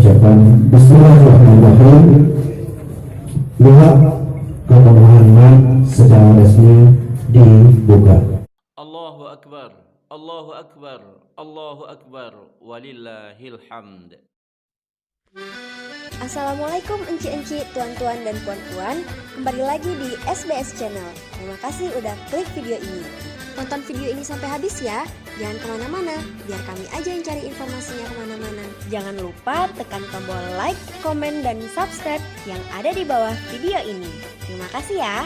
ucapan Bismillahirrahmanirrahim. Pihak kepenuhan secara resmi dibuka. Allahu Akbar, Allahu Akbar, Allahu Akbar, walillahil hamd. Assalamualaikum enci-enci, tuan-tuan dan puan-puan. Kembali lagi di SBS Channel. Terima kasih udah klik video ini. Tonton video ini sampai habis ya. Jangan kemana-mana, biar kami aja yang cari informasinya kemana-mana. Jangan lupa tekan tombol like, komen, dan subscribe yang ada di bawah video ini. Terima kasih ya.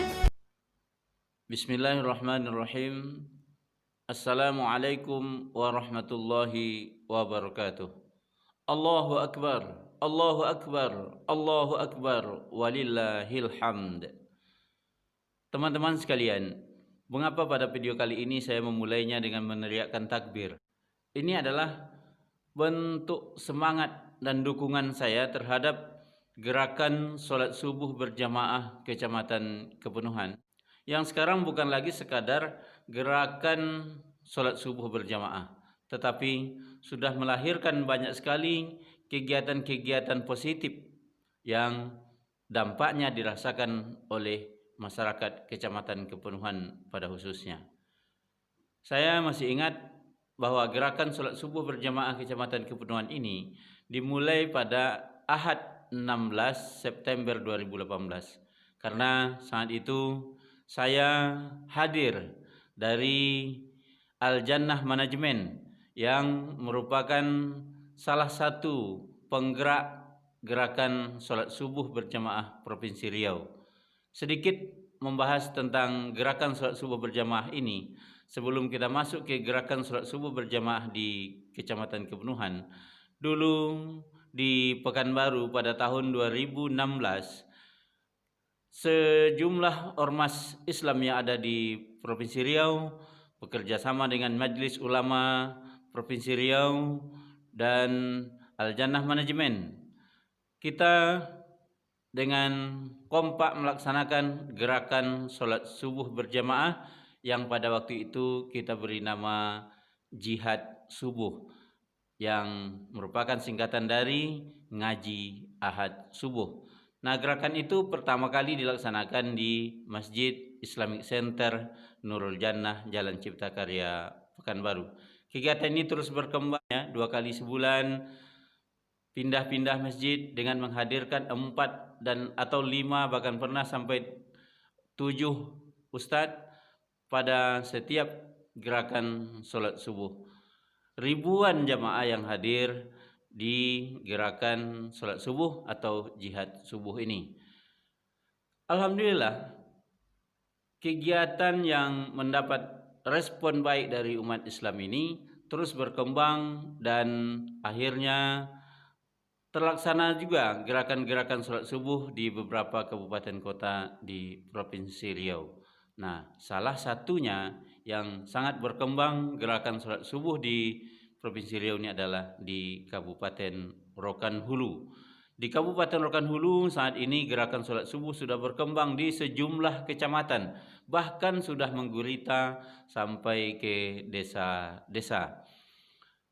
Bismillahirrahmanirrahim. Assalamualaikum warahmatullahi wabarakatuh. Allahu Akbar, Allahu Akbar, Allahu Akbar, walillahil hamd. Teman-teman sekalian, mengapa pada video kali ini saya memulainya dengan meneriakkan takbir? Ini adalah bentuk semangat dan dukungan saya terhadap gerakan sholat subuh berjamaah Kecamatan Kepenuhan, yang sekarang bukan lagi sekadar gerakan sholat subuh berjamaah, tetapi sudah melahirkan banyak sekali kegiatan-kegiatan positif yang dampaknya dirasakan oleh masyarakat Kecamatan Kepenuhan pada khususnya. Saya masih ingat bahwa gerakan sholat subuh berjamaah Kecamatan Kepenuhan ini dimulai pada Ahad 16 September 2018. Karena saat itu saya hadir dari Al-Jannah Manajemen yang merupakan salah satu penggerak gerakan sholat subuh berjamaah Provinsi Riau. Sedikit membahas tentang gerakan sholat subuh berjamaah ini sebelum kita masuk ke gerakan sholat subuh berjamaah di Kecamatan Kepenuhan. Dulu di Pekanbaru pada tahun 2016, sejumlah ormas Islam yang ada di Provinsi Riau bekerja sama dengan Majelis Ulama Provinsi Riau dan Al-Jannah Manajemen. Kita dengan kompak melaksanakan gerakan sholat subuh berjamaah yang pada waktu itu kita beri nama Jihad Subuh, yang merupakan singkatan dari Ngaji Ahad Subuh. Nah, gerakan itu pertama kali dilaksanakan di Masjid Islamic Center Nurul Jannah, Jalan Cipta Karya, Pekanbaru. Kegiatan ini terus berkembang ya, 2 kali sebulan, pindah-pindah masjid dengan menghadirkan 4 dan atau 5 bahkan pernah sampai 7 ustadz pada setiap gerakan sholat subuh. Ribuan jamaah yang hadir di gerakan sholat subuh atau jihad subuh ini. Alhamdulillah, kegiatan yang mendapat respon baik dari umat Islam ini terus berkembang dan akhirnya terlaksana juga gerakan-gerakan sholat subuh di beberapa kabupaten kota di Provinsi Riau. Nah, salah satunya yang sangat berkembang gerakan sholat subuh di Provinsi Riau ini adalah di Kabupaten Rokan Hulu. Di Kabupaten Rokan Hulu saat ini gerakan sholat subuh sudah berkembang di sejumlah kecamatan, bahkan sudah menggurita sampai ke desa-desa.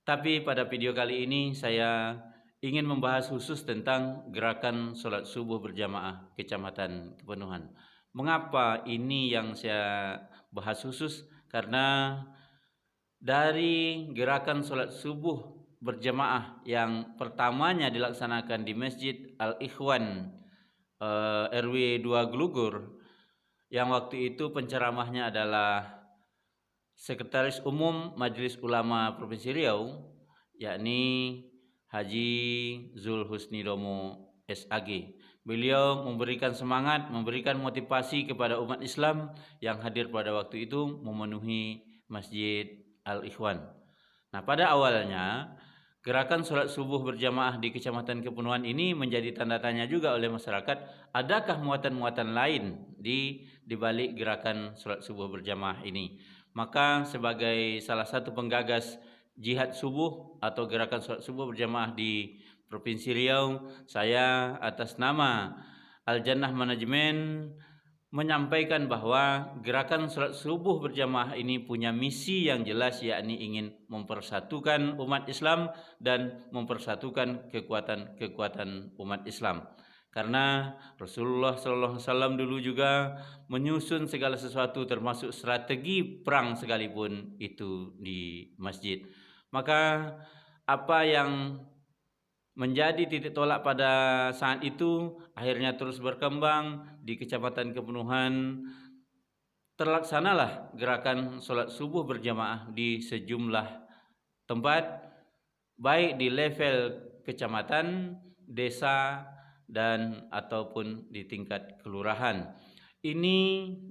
Tapi pada video kali ini saya ingin membahas khusus tentang gerakan sholat subuh berjamaah Kecamatan Kepenuhan. Mengapa ini yang saya bahas khusus? Karena dari gerakan sholat subuh berjamaah yang pertamanya dilaksanakan di Masjid Al-Ikhwan RW 2 Glugur, yang waktu itu penceramahnya adalah Sekretaris Umum Majelis Ulama Provinsi Riau, yakni Haji Zul Husni Domo SAG. Beliau memberikan semangat, memberikan motivasi kepada umat Islam yang hadir pada waktu itu memenuhi Masjid Al-Ikhwan. Nah, pada awalnya gerakan sholat subuh berjamaah di Kecamatan Kepenuhan ini menjadi tanda tanya juga oleh masyarakat, adakah muatan-muatan lain di balik gerakan sholat subuh berjamaah ini. Maka sebagai salah satu penggagas jihad subuh atau gerakan sholat subuh berjamaah di Provinsi Riau, saya atas nama Al-Jannah Manajemen menyampaikan bahwa gerakan sholat subuh berjamaah ini punya misi yang jelas, yakni ingin mempersatukan umat Islam dan mempersatukan kekuatan umat Islam. Karena Rasulullah SAW dulu juga menyusun segala sesuatu termasuk strategi perang sekalipun itu di masjid. Maka apa yang menjadi titik tolak pada saat itu akhirnya terus berkembang di Kecamatan Kepenuhan. Terlaksanalah gerakan sholat subuh berjamaah di sejumlah tempat, baik di level kecamatan, desa, dan ataupun di tingkat kelurahan. Ini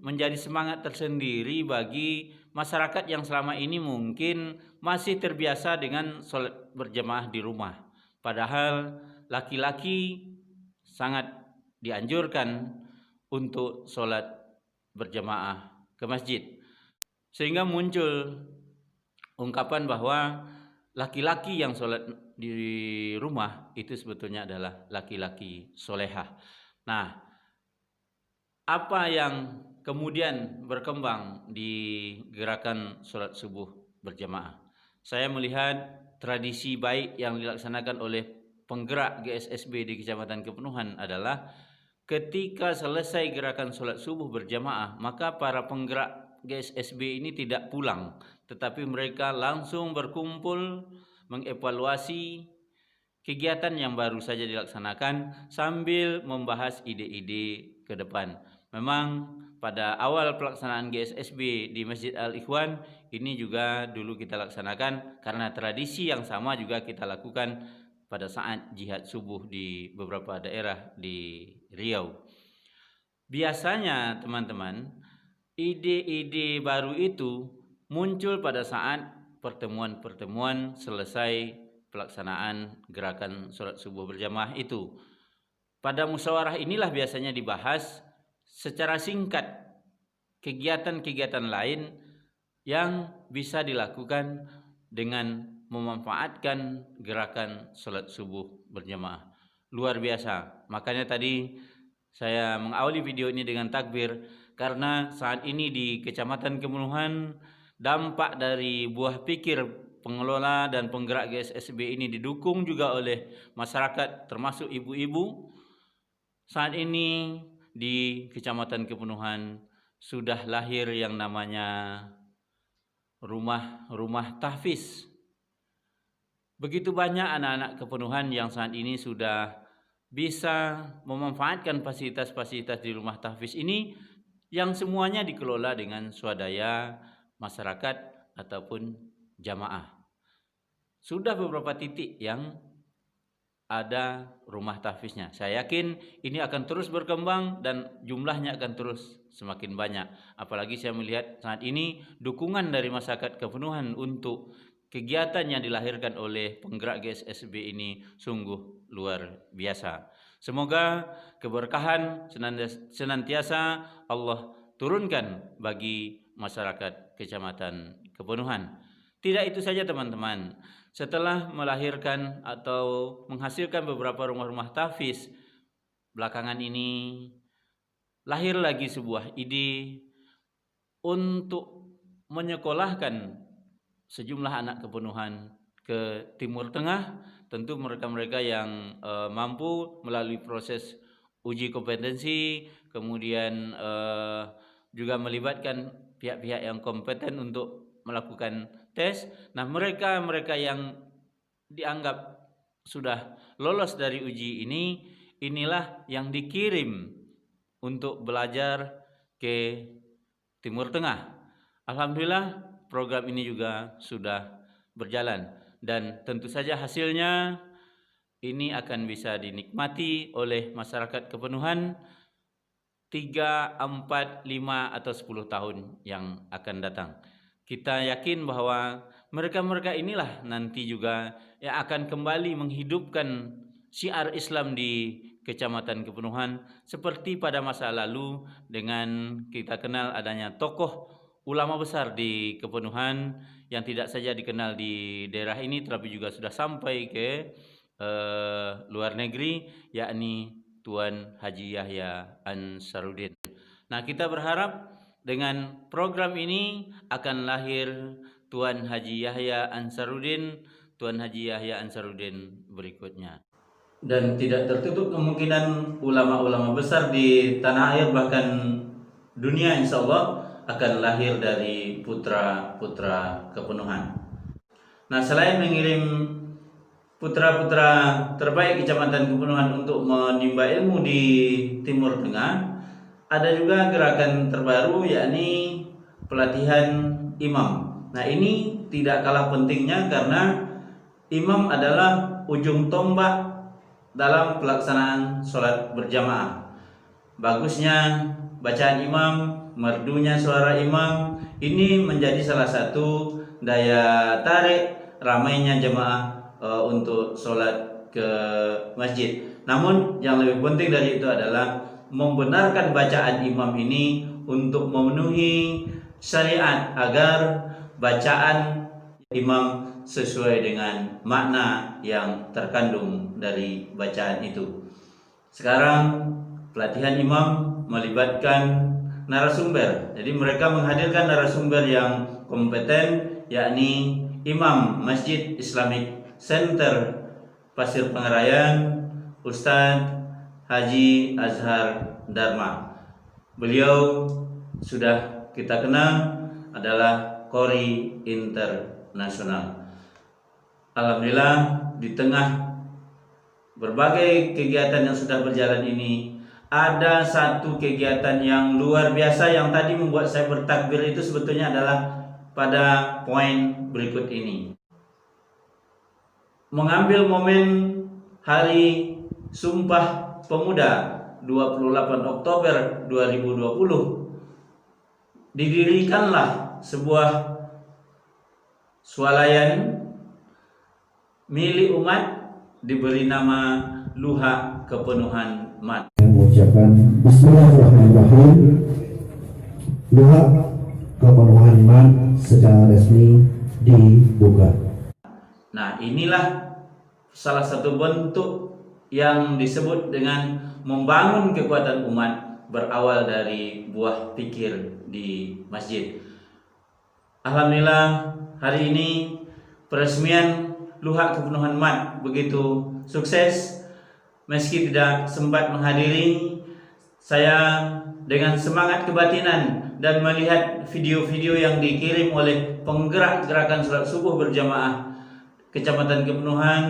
menjadi semangat tersendiri bagi masyarakat yang selama ini mungkin masih terbiasa dengan sholat berjamaah di rumah. Padahal laki-laki sangat dianjurkan untuk sholat berjamaah ke masjid. Sehingga muncul ungkapan bahwa laki-laki yang sholat di rumah itu sebetulnya adalah laki-laki solehah. Nah, apa yang kemudian berkembang di gerakan sholat subuh berjamaah? Saya melihat tradisi baik yang dilaksanakan oleh penggerak GSSB di Kecamatan Kepenuhan adalah ketika selesai gerakan sholat subuh berjamaah, maka para penggerak GSSB ini tidak pulang, tetapi mereka langsung berkumpul mengevaluasi kegiatan yang baru saja dilaksanakan sambil membahas ide-ide ke depan. Memang pada awal pelaksanaan GSSB di Masjid Al-Ikhwan ini juga dulu kita laksanakan karena tradisi yang sama juga kita lakukan pada saat jihad subuh di beberapa daerah di Riau. Biasanya teman-teman, ide-ide baru itu muncul pada saat pertemuan-pertemuan selesai pelaksanaan gerakan sholat subuh berjamaah itu. Pada musyawarah inilah biasanya dibahas secara singkat kegiatan-kegiatan lain yang bisa dilakukan dengan memanfaatkan gerakan sholat subuh berjamaah. Luar biasa. Makanya tadi saya mengawali video ini dengan takbir, karena saat ini di Kecamatan Kemenuhan dampak dari buah pikir pengelola dan penggerak GSSB ini didukung juga oleh masyarakat termasuk ibu-ibu. Saat ini di Kecamatan Kepenuhan sudah lahir yang namanya rumah tahfiz. Begitu banyak anak-anak Kepenuhan yang saat ini sudah bisa memanfaatkan fasilitas-fasilitas di rumah tahfiz ini yang semuanya dikelola dengan swadaya masyarakat ataupun jamaah. Sudah beberapa titik yang ada rumah tahfiznya. Saya yakin ini akan terus berkembang dan jumlahnya akan terus semakin banyak. Apalagi saya melihat saat ini dukungan dari masyarakat Kepenuhan untuk kegiatan yang dilahirkan oleh penggerak GSSB ini sungguh luar biasa. Semoga keberkahan senantiasa Allah turunkan bagi masyarakat Kecamatan Kepenuhan. Tidak itu saja teman-teman. Setelah melahirkan atau menghasilkan beberapa rumah-rumah tahfiz, belakangan ini lahir lagi sebuah ide untuk menyekolahkan sejumlah anak Kepenuhan ke Timur Tengah. Tentu mereka-mereka yang mampu melalui proses uji kompetensi, kemudian juga melibatkan pihak-pihak yang kompeten untuk melakukan tes. Nah, mereka yang dianggap sudah lolos dari uji ini, inilah yang dikirim untuk belajar ke Timur Tengah. Alhamdulillah program ini juga sudah berjalan dan tentu saja hasilnya ini akan bisa dinikmati oleh masyarakat Kepenuhan 3, 4, 5 atau 10 tahun yang akan datang. Kita yakin bahwa mereka-mereka inilah nanti juga yang akan kembali menghidupkan syiar Islam di Kecamatan Kepenuhan seperti pada masa lalu dengan kita kenal adanya tokoh ulama besar di Kepenuhan yang tidak saja dikenal di daerah ini tetapi juga sudah sampai ke luar negeri, yakni Tuan Haji Yahya Ansarudin. Nah, kita berharap dengan program ini akan lahir Tuan Haji Yahya Ansarudin berikutnya. Dan tidak tertutup kemungkinan ulama-ulama besar di tanah air bahkan dunia insya Allah akan lahir dari putra-putra kepenuhan. Nah, selain mengirim putra-putra terbaik Kecamatan Kepenuhan untuk menimba ilmu di Timur Tengah, ada juga gerakan terbaru yakni pelatihan imam. Nah, ini tidak kalah pentingnya karena imam adalah ujung tombak dalam pelaksanaan sholat berjamaah. Bagusnya bacaan imam, merdunya suara imam, ini menjadi salah satu daya tarik ramainya jemaah untuk sholat ke masjid. Namun yang lebih penting dari itu adalah membenarkan bacaan imam ini untuk memenuhi syariat agar bacaan imam sesuai dengan makna yang terkandung dari bacaan itu. Sekarang pelatihan imam melibatkan narasumber. Jadi mereka menghadirkan narasumber yang kompeten, yakni Imam Masjid Islamic Center Pasir Pengarayan, Ustadz Haji Azhar Dharma. Beliau sudah kita kenal adalah Qori internasional. Alhamdulillah, di tengah berbagai kegiatan yang sudah berjalan ini, ada satu kegiatan yang luar biasa yang tadi membuat saya bertakbir itu sebetulnya adalah pada poin berikut ini. Mengambil momen Hari Sumpah Pemuda 28 Oktober 2020, didirikanlah sebuah swalayan milik umat diberi nama Luha Kepenuhan Mat. Mengucapkan Bismillahirrahmanirrahim. Luha Kepenuhan Mat secara resmi dibuka. Nah, inilah salah satu bentuk yang disebut dengan membangun kekuatan umat berawal dari buah pikir di masjid. Alhamdulillah, hari ini peresmian Luha Kepenuhan Mat begitu sukses. Meski tidak sempat menghadiri, saya dengan semangat kebatinan dan melihat video-video yang dikirim oleh penggerak gerakan sholat subuh berjamaah Kecamatan Kepenuhan,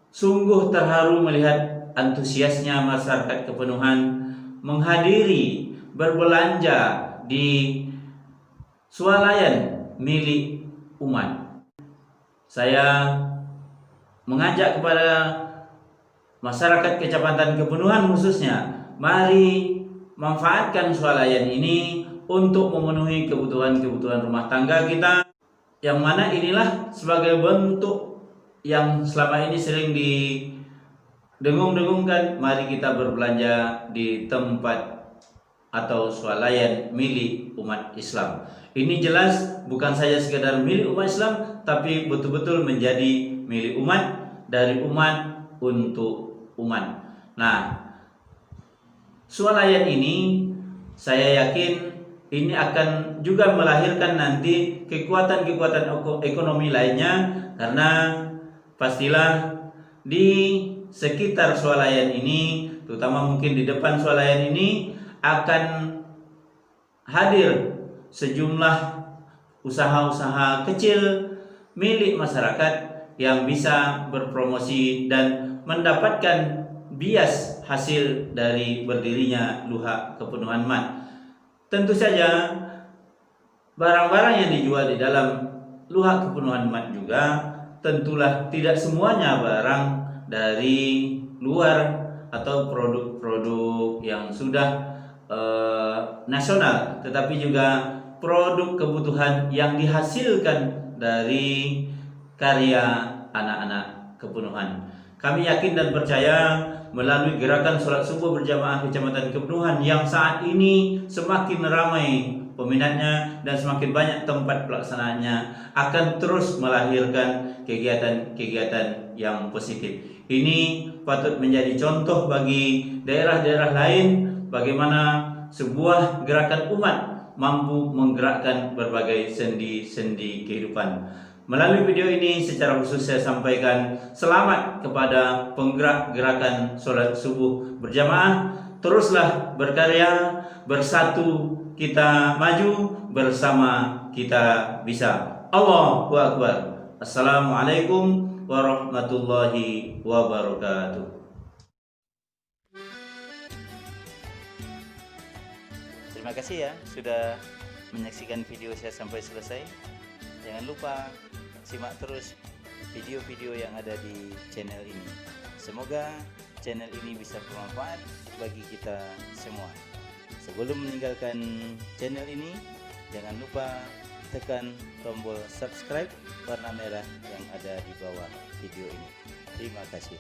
sungguh terharu melihat antusiasnya masyarakat Kepenuhan menghadiri berbelanja di swalayan milik umat. Saya mengajak kepada masyarakat Kecamatan Kepenuhan khususnya, mari manfaatkan swalayan ini untuk memenuhi kebutuhan-kebutuhan rumah tangga kita, yang mana inilah sebagai bentuk yang selama ini sering didengung-dengungkan. Mari kita berbelanja di tempat atau swalayan milik umat Islam. Ini jelas bukan saja sekedar milik umat Islam, tapi betul-betul menjadi milik umat, dari umat untuk umat. Nah, swalayan ini saya yakin ini akan juga melahirkan nanti kekuatan-kekuatan ekonomi lainnya, karena pastilah di sekitar swalayan ini, terutama mungkin di depan swalayan ini, akan hadir sejumlah usaha-usaha kecil milik masyarakat yang bisa berpromosi dan mendapatkan bias hasil dari berdirinya Luha Kepenuhan Mat. Tentu saja barang-barang yang dijual di dalam Luha Kepenuhan Mat juga tentulah tidak semuanya barang dari luar atau produk-produk yang sudah nasional, tetapi juga produk kebutuhan yang dihasilkan dari karya anak-anak Kepenuhan. Kami yakin dan percaya melalui gerakan sholat subuh berjamaah Kecamatan Kepenuhan yang saat ini semakin ramai peminatnya dan semakin banyak tempat pelaksanaannya, akan terus melahirkan kegiatan-kegiatan yang positif. Ini patut menjadi contoh bagi daerah-daerah lain bagaimana sebuah gerakan umat mampu menggerakkan berbagai sendi-sendi kehidupan. Melalui video ini secara khusus saya sampaikan selamat kepada penggerak gerakan sholat subuh berjamaah. Teruslah berkarya, bersatu kita maju, bersama kita bisa. Allahu Akbar. Assalamualaikum warahmatullahi wabarakatuh. Terima kasih ya sudah menyaksikan video saya sampai selesai. Jangan lupa simak terus video-video yang ada di channel ini. Semoga channel ini bisa bermanfaat bagi kita semua. Sebelum meninggalkan channel ini, jangan lupa tekan tombol subscribe warna merah yang ada di bawah video ini. Terima kasih.